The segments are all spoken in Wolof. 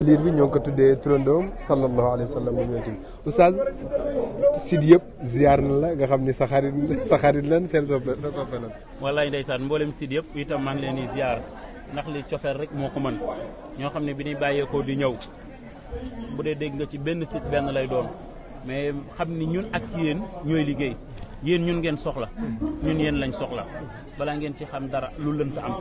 liir bi ñoo ngi ko tuddee turandoom sallallahu alayhi wa sallam moom yonent bi oustaz sid yëpp ziar na la nga xam ni sa xarit lan seen soppe sa soppe lan. wallaay ndeysaan mboolem sid yëpp itam maa ngi leen di ziar ndax li cofeel rek moo ko mën ñoo xam ne bi ñuy bàyyeekoo di ñëw bu dee dégg nga ci benn site benn lay doon mais xam ni ñun ak yéen ñooy liggéey yéen ñun ngeen soxla ñun yéen lañ soxla balaa ngeen ci xam dara lu lënt am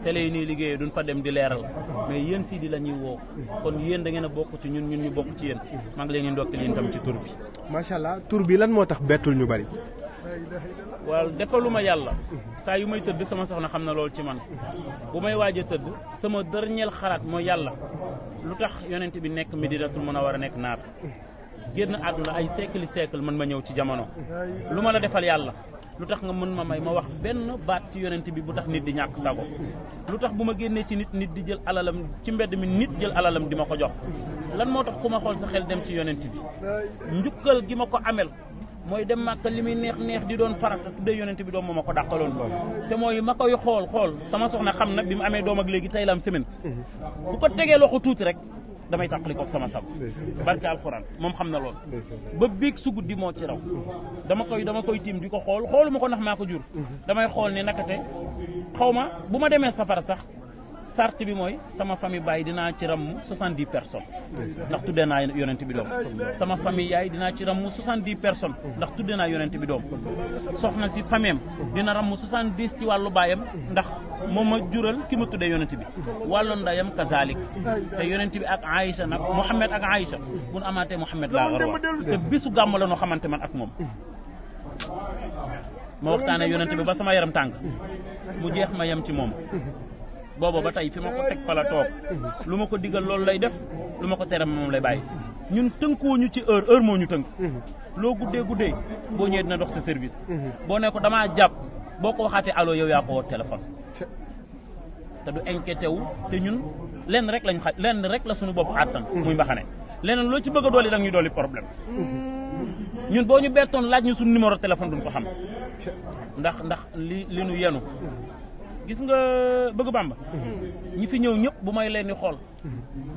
télé yi nii liggéeyee duñ fa dem di leeral mais yéen sii di la ñuy woo kon yéen da ngeen a bokk ci ñun ñu bokk ci yéen maa ngi leen di ndokkeel yéen tam ci tur bi. macha allah tur bi lan moo tax bettul ñu bari. waaw defaluma yàlla saa yu may tëdd sama soxna xam na loolu ci man bu may waaj a tëdd sama dernier xalaat mooy yàlla lu tax yonent bi nekk Medinatul Munawwara nekk naar génn àdduna ay siècle mën ma ñëw ci jamono lu ma la defal yàlla lu tax nga mën ma may ma wax benn baat ci yonent bi bu tax nit di ñàkk sago lu tax bu ma génnee ci nit di jël alalam ci mbedd mi nit jël alalam di ma ko jox lan moo tax ku ma xool sa xel dem ci yonent bi njukkal gi ma ko amel mooy dem Màkka li muy neex di doon farata tuddee yonent bi doom moo ma ko dàqaloon te mooy ma koy xool sama soxna xam na bi mu amee doom ak léegi tey la am semaine bu ko tegee loxo tuuti rek damay tàqali koog sama sab barke alxuraan moom xam na lool ba biig su guddi moo ci raw dama koy tiim di ko xooluma ko ndax maa ko jur damay xool ne nakate xaw ma bu ma demee safara sax sart bi mooy sama famille baay dinaa ci ramm 70 personnes ndax tuddee naa yonent bi doom sama famille yaay dinaa ci ramm 70 personnes ndax tuddee naa yonent bi doom soxna si famille am dina ramm 70 ci wàllu baayam ndax moom ma jural ki ma tuddee yonent bi wàllu ndayam kazalik te yonent bi ak Aïcha nag Mouhamed ak Aïcha bu nu amaatee Mouhamed laa garwa te bisu gàmm la noo xamante man ak moom ma waxtaanee yonent bi ba sama yaram tàng mu jeex ma yem ci moom booba ba tey fi ma ko teg fa la toog lu ma ko digal loolu lay def lu ma ko tere moom lay bàyyi ñun tënkuwuñu ci heure moo ñu tënk loo guddee boo ñëwee dina dox sa service boo ne ko damaa jàpp boo ko waxaatee allo yow yaa ko woo téléphone te du inquiété wu te ñun lenn rek la suñu bopp àttan muy mbaxane leneen loo ci bëgg a dolli da nga ñu dolli problème ñun boo ñu bettoon laaj ñu suñu numéro téléphone duñ ko xam ndax li nu yenu gis nga bëgg Bàmba ñi fi ñëw ñëpp bu may leen di xool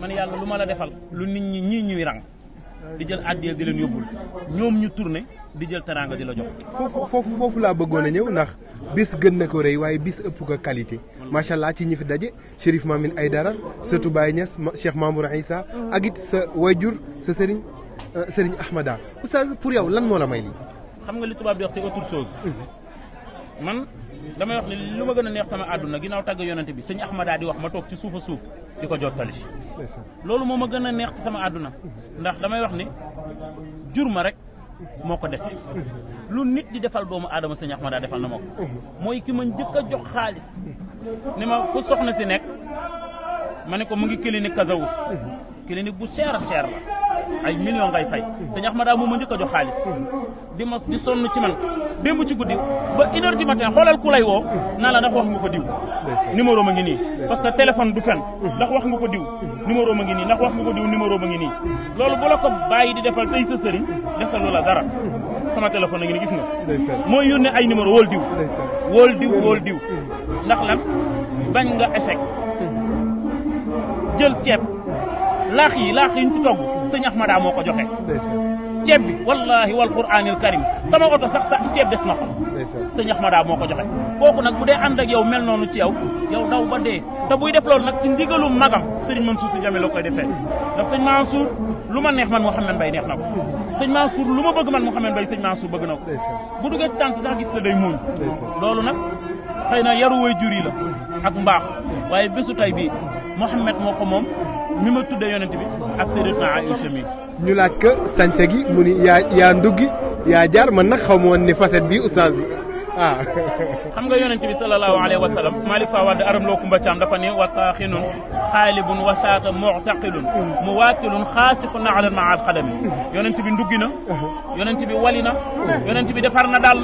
man yàlla lu ma la defal lu nit ñi ñuy rang di jël àddiya di leen yóbbul ñoom ñu tourné di jël teraanga di la jox. foofu laa bëggoon a ñëw ndax bis gën na ko rëy waaye bis ëpp ko qualité macha allah ci ñi fi daje Chérif Mamine Aïdara sëtu Baye Niass Cheikh Mamour Aïssa ak it sa wayjur sa sëriñ Ahmada oustaz pour yow lan moo la may lii. xam nga li tubaab di wax c'est autre chose man. damay wax ne lu ma gën a neex sama àdduna ginnaaw tàgg yonente bi sëñ Ahmada di wax ma toog ci suuf a suuf di ko jottali loolu moo ma gën a neex ci sama àdduna ndax damay wax ne jur ma rek moo ko dese lu nit di defal doomu aadama sëñ Ahmada defal na ma ko mooy ki ma njëkk a jox xaalis ni ma fu soxna si nekk ma ne ko mu ngi clinique Kazawus clinique bu cher la ay millions ngay fay sëñ Ahmada moom ma njëkk a jox xaalis di sonn ci man démb ci guddi ba 1h du matin xoolal ku lay woo naa la ndax wax nga ko diw numéro ma ngi nii parce que téléphone du fen ndax wax nga ko diw numéro ma ngi nii ndax wax nga ko diw numéro ma ngi nii loolu bu la ko bàyyi di defal tey sa sëriñ desalu la dara sama téléphone a ngi nii gis nga mooy yónnee ay numéro wóol diw ndax lan bañ nga échec jël ceeb laax yi ñu fi togg sëñ Ahmada moo ko joxe ceeb bi wallahi wal qur'anil karim sama oto sax ceeb des na ko sëñ Ahmada moo ko joxe kooku nag bu dee ànd ak yow mel noonu ci yow daw ba dee te buy def loolu nag ci ndigalu magam sëriñ Mansour Sy Djamil la koy defee ndax sëñ Mansour lu ma neex man Mouhamed Mbaye neex na ko sëñ Mansour lu ma bëgg man Mouhamed Mbaye sëñ Mansour bëgg na ko bu duggee ci tànt sax gis la day muuñ loolu nag xëy na yaru way jur yi la ak mbaax waaye bésu tay bii Mouhamed moo ko moom mi ma tuddee yonent bi ak Sayyidatuna Aïcha mi ñu laaj ko sañse gi mu ni yaa nduggi yaa jaar man nag xaw ma woon ni facette bi oustaz xam nga yonent bi sallallahu alayhi wa sallam Malick Fawad aram loo Kumba Caam dafa ne wa taaxinun xaalibun wa shaata mu'taqilun muwaakilun xaasifun na'lan ma'a al-xadami yonent bi nduggi na yonent bi wali na yonent bi defar na dàll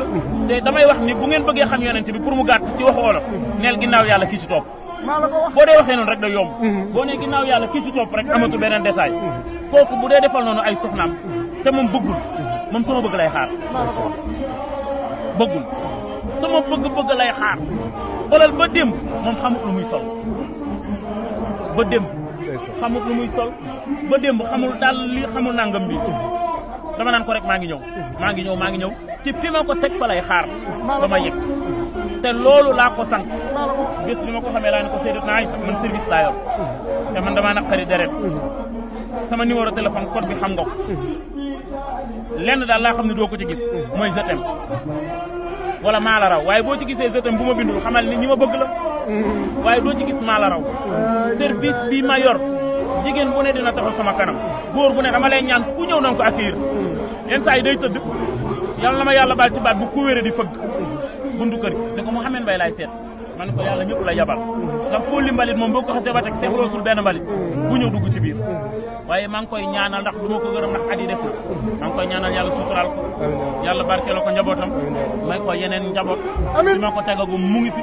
te damay wax ni bu ngeen bëggee xam yonent bi pour mu gàtt ci waxu wolof neel ginnaaw yàlla kii ci topp boo dee waxee noonu rek da yomb boo ne ginnaaw yàlla kii ci topp rek amatul beneen détail kooku bu dee defal noonu ay soxnaam te moom bëggul moom sama bëgg lay xaar bëggul sama bëgg lay xaar xoolal ba démb moom xamut lu muy sol ba démb xamul lu muy sol ba démb xamul daal li xamul nangam bi dama naan ko rek maa ngi ñëw ci fi ma ko teg fa lay xaar ba ma yegg te loolu laa ko sant bés bi ma ko xamee laa ne ko Sayyidatuna Aïcha man service laa yor te man damaa naqari deret sama numéro téléphone code bi xam nga ko lenn daal laa xam ne doo ko ci gis mooy je t'aime wala maa la raw waaye boo ci gisee je t'aime bu ma bindul xamal ni ñi ma bëgg la waaye doo ci gis maa la raw service bi ma yor jigéen bu ne dina taxaw sama kanam góor bu ne dama lay ñaan ku ñëw na ko accueillir yenn saa yi day tëdd yàlla na ma yàlla baal ci baat bu ku wéré di fëgg buntu kër gi ne ko Mouhamed Mbaye laay seet man ko yàlla ñëpp la yabal ndax koo li mbalit moom boo ko xasee ba teg seexlootul benn mbalit bu ñëw dugg ci biir waaye maa ngi koy ñaanal ndax du ma ko gërëm ndax at yi des na maa ngi koy ñaanal yàlla suturaal ko yàlla barkeeloo ko njabootam may ko yeneen njaboot fi ma ko tegagum mu ngi fi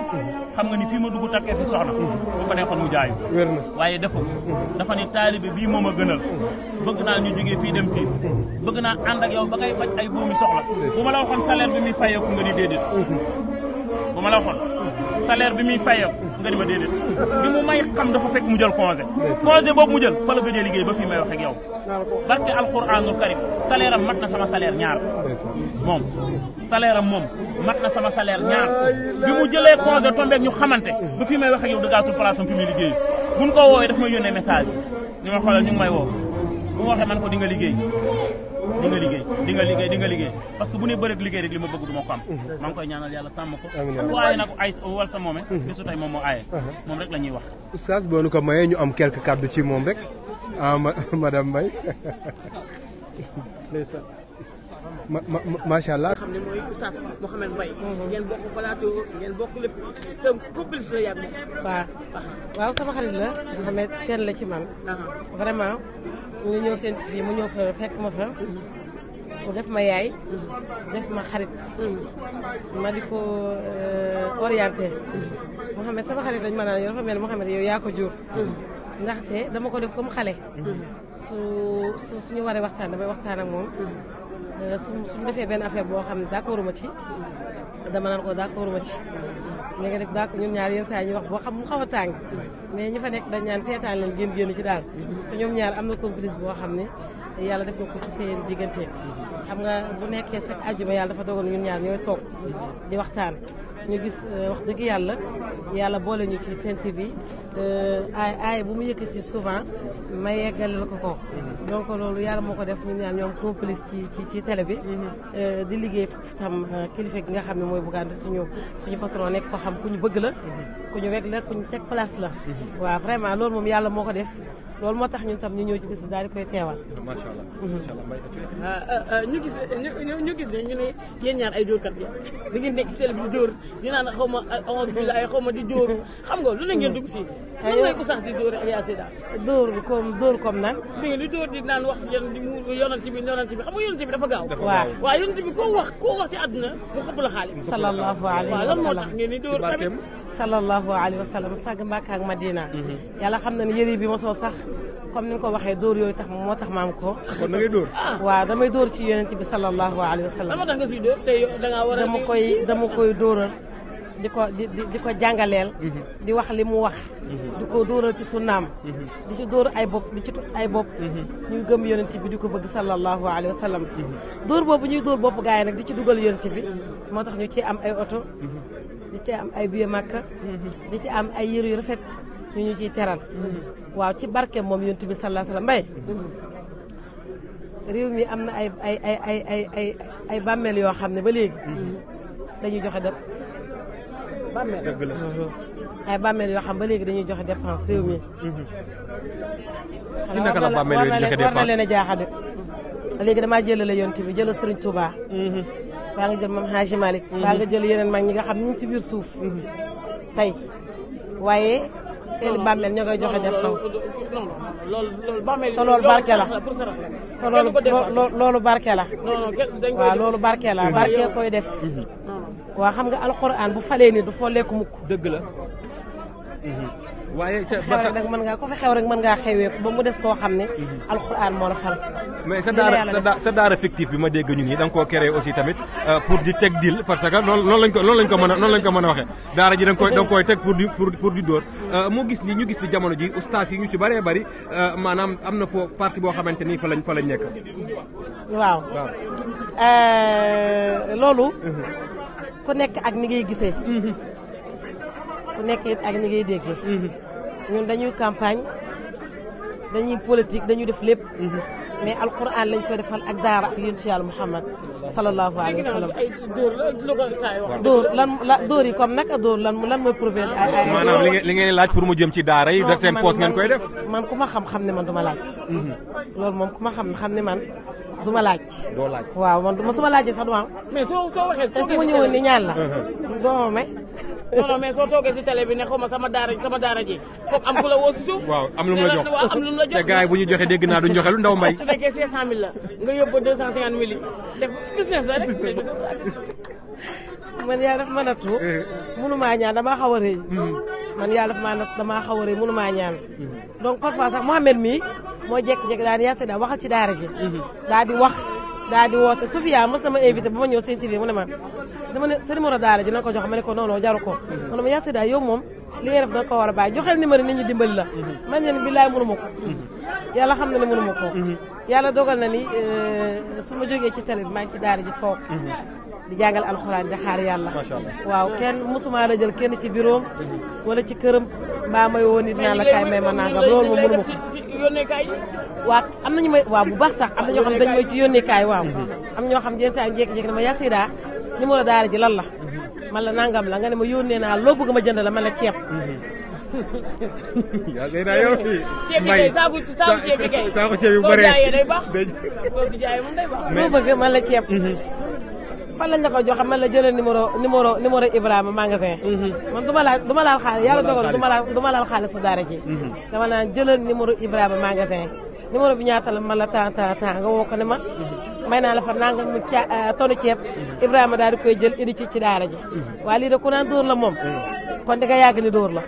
xam nga ni fii ma dugg takkee fi soxna bu ko neexoon mu jaayu waaye defu dafa ni taalibe bii moom a gënal bëgg naa ñu jógee fii dem fii bëgg naa ànd ak yow ba ngay faj ay buumi soxla bu ma la waxoon salaire bi muy fayeeku nga ni déedéet bu ma la waxoon salaire bi muy fayeeku nga ni ma déedéet bi mu may xam dafa fekk mu jël congé boobu mu jël fa la gëjee liggéey ba fii may wax ak yow barke alxuraanul karim salaire am mat na sama salaire ñaar moom salaire am moom mat na sama salaire ñaar bi mu jëlee congé tombeeg ñu xamante ba fii may wax ak yow dëggaatul place am fi muy liggéey buñ ko woowee daf may yónnee message ni ma xoolal ñu ngi may woo bu ma waxee man ko di nga liggéey parce que bu ne bëreeg liggéey rek li ma bëgg du ma ko am maa ngi koy ñaanal yàlla sàmm ko ku aaye nag ay wal sa moome bisu tey moom moo aaye moom rek la ñuy wax oustaz boo nu ko mayee ñu am quelques kàddu ci moom rek madame Mbaye macha allah. xam ne mooy oustaz Mouhamed Mbaye. ngeen bokk plateau ngeen bokk lépp sa complice la yàgg. waaw sama xarit la Mouhamed kenn la ci man. vraiment ñu ñëw seen fii mu ñëw fa fekk ma fa. def ma yaay. def ma xarit. ma di ko orienté. Mouhamed sama xarit lañ ma naan yow dafa mel Mouhamed yow yaa ko jur. ndaxte dama ko def comme xale. suñu waree waxtaan damay waxtaan ak moom. suñu defee benn affaire boo xam ne d'accorduma ci dama naan ko d'accorduma ci léegi def d'accord ñun ñaar yenn saa yi ñuy wax boo xam mu xaw a tàng mais ñi fa nekk dañ ñaan seetaan leen génn ci daal su ñoom ñaar am na complice boo xam ne yàlla def na ko ci seen diggante xam nga bu nekkee sax àjjuma yàlla dafa dogal ñun ñaar ñooy toog di waxtaan ñu gis wax dëgg yàlla boole ñu ci TNT bi ay bu mu yëkkati souvent ma yeggalal ko donc loolu yàlla moo ko def ñun ñaar ñoom complice ci télé bi di liggéey tam kilifa gi nga xam ne mooy Bougane suñu patron nekk ko xam ku ñu bëgg la ku ñu weg la ku ñu teg place la waaw vraiment loolu moom yàlla moo ko def loolu moo tax ñun tam ñu ñëw ci bis bi daal di koy teewal. macha allah ñu gis ne ñu ne yéen ñaar ay dóorkat yi da ngeen nekk ci télé bi di dóor di naan xaw ma xaw ma di dóor xam nga lu ne ngeen dugg si. lan lay ko sax di dóor ak yaa Seyda. dóor comme nan. da ngeen di dóor di naan wax di mu yonent bi xam nga yonent bi dafa gaaw. waaw yonent bi koo wax si àdduna mu xëpp la xaalis. sallallahu alayhi wa sallam lan moo tax ngeen di dóor tamit. sallallahu alayhi wa sallam sàgg Mbàkka ak Madina. yàlla xam na ne yëre bi ma soo sax comme ni nga ko waxee dóor yooyu tax moo tax maam ko. kon da ngay dóor. waaw damay dóor ci yonent bi sallallahu alayhi wa sallam. lan moo tax nga siy dóor tey da ngaa war a. dama koy dóoral di ko jàngaleel. di wax li mu wax. di ko dóoral ci sunnaam. di ci dóor ay bopp di ci tux ay bopp. ñuy gëm yonent bi di ko bëgg sallallahu alayhi wa sallam. dóor boobu ñuy dóor bopp gaa yi nag di ci dugal yonent bi moo tax ñu ci am ay oto. di ci am ay billet Makka. di ci am ay yére yu rafet ñu ciy teral. waaw ci barke moom yonent bi sallallahu alayhi wa sallam Mbaye. réew mi am na ay bàmmeel yoo xam ne ba léegi. dañuy joxe dépense. bàmmeel dëgg la. ay bàmmeel yoo xam ba léegi dañuy joxe dépense réew mi. ci naka la bàmmeel yooyu joxe dépense war na leen a jaaxal léegi damaa jëlale yonent bi jëlal Serigne Touba. baa nga jël Mame Hadji Malick. baa nga jël yeneen mag ñi nga xam ñu ngi ci biir suuf. tey waaye seen bàmmeel ñoo koy joxe dépense. te loolu barke la. te loolu barke la. waaw loolu barke la barke koy def. waaw xam nga alxuraan bu falee ni du foo lekk mukk. dëgg la. waaye xew rek nag mën ngaa ko fa xew rek mën ngaa xewee ba mu des koo xam ne alxuraan moo la fal. mais sa daara fictif bi ma dégg ñu nii da nga koo créé aussi tamit pour di teg dil parce que noonu lañ ko mën a waxee daara ji da nga koy teg pour di dóor mu gis ni ñu gis ni jamono ji ustaas yi ñu ci bëree bëri maanaam am na foo parti boo xamante ni fa lañ nekk. waaw loolu ku nekk ak ni ngay gisee ku nekk ak ni ngay déggee ñun dañuy campagne dañuy politique dañuy def lépp mais alquran lañ koy defal ak daara ak yonent Yàlla Muhammad sallallahu alayhi wa sallam dóor yi comme naka dóor lan mooy prouver ay maanaam li ngeen laaj pour mu jëm ci daara yi def seen poste ngeen koy def man ku ma xam ne man du ma laaj loolu moom ku ma xam ne man du ma laaj doo laaj waaw man su ma laajee sax du ma am mais soo waxee te su ma ñëwoon ni ñaan la doo ma may non mais soo toogee si télé bi ne xaw ma sama daara ji foog am ku la woo si suuf waaw am lu mu la jox am lu mu la jox te gars yi bu ñu joxe dégg naa duñ joxe lu ndaw mbay su nekkee 500000 la nga yóbbu 250 000 yi def business la rek man yaa daf ma nattu mënumaa ñaan damaa xaw a rëy man yaa daf maa natt damaa xaw a rëy mënumaa ñaan donc parfois sax Mohamed mii moo jékki-jékki daal di yaa Seyda waxal ci daara ji daal di wax daal di woote Sofia mos na ma invité ba ma ñëw Sen TV mu ne ma dama ne sa numéro daara ji na ko jox ma ne ko non jaru ko mu ne ma yaa Seyda yow moom li ngay def da nga ko war a bàyyi joxeel numéro nit ñi dimbali la man leen billaay mënu ma ko yàlla xam na ne mënu ma ko yàlla dogal na ni su ma jógee ci télé bi maa ngi ci daara ji toog di jàngal alxuraan di xaar yàlla waaw kenn mosuma la jël kenn ci bureau wala ci këram mbaa may woo nit naa la kaay may ma nangam loolu moom mënu ma ko waaw am nañu may waaw bu baax sax am na ñoo xam ne dañ mooy ci yónnee kaay waaw am ñoo xam ne yenn saa yi jékki-jékki ne ma yaa Seyda numéro daara ji lan la man la nangam la nga ne ma yónnee naa loo bëgg ma jënd la man la ceeb yaa ngi naa yow fii ceeb bi kay saako ceeb bi kay saako ceeb yu soo bëri jaayee day baax soo si jaayee moom day baax loo bëgg man la ceeb fan lañ la ko joxe man la jëlal numéro Ibrahima magasin man du ma laal xaalis yàlla dogal du ma laal xaalis su daara ji dama naan jëlal numéro Ibrahima magasin numéro bi ñaata la man la temps nga woo ko ne ma may naa la fa nanga mu tonu ceeb Ibrahima daal di koy jël indi ci daara ji waa lii de ku naan dóor la moom kon di nga yàgg ni dóor la